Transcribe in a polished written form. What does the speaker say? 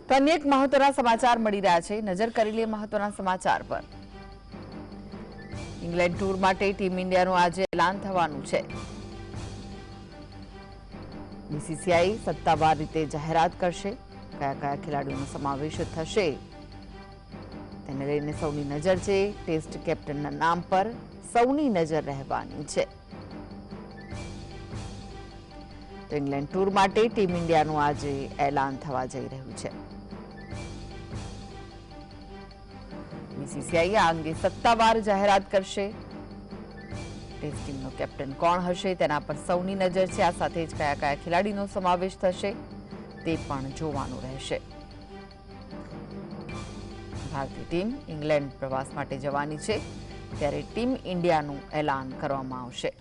તો અન્ય એક મહત્વના સમાચાર મળી રહ્યા છે. નજર કરી લઈએ મહત્વના સમાચાર પર. ઇંગ્લેન્ડ ટૂર માટે ટીમ ઇન્ડિયાનું આજે એલાન થવાનું છે. બીસીસીઆઈ સત્તાવાર રીતે જાહેરાત કરશે કયા કયા ખેલાડીઓનો સમાવેશ થશે તેને લઈને સૌની નજર છે. ટેસ્ટ કેપ્ટનના નામ પર સૌની નજર રહેવાની છે. તો ઇંગ્લેન્ડ ટૂર માટે ટીમ ઇન્ડિયાનું આજે એલાન થવા જઈ રહ્યું છે. બીસીસીઆઈ આ અંગે સત્તાવાર જાહેરાત કરશે. ટેસ્ટ ટીમનો કેપ્ટન કોણ હશે તેના પર સૌની નજર છે. આ સાથે જ કયા કયા ખેલાડીનો સમાવેશ થશે તે પણ જોવાનું રહેશે. ભારતીય ટીમ ઇંગ્લેન્ડ પ્રવાસ માટે જવાની છે ત્યારે ટીમ ઇન્ડિયાનું એલાન કરવામાં આવશે.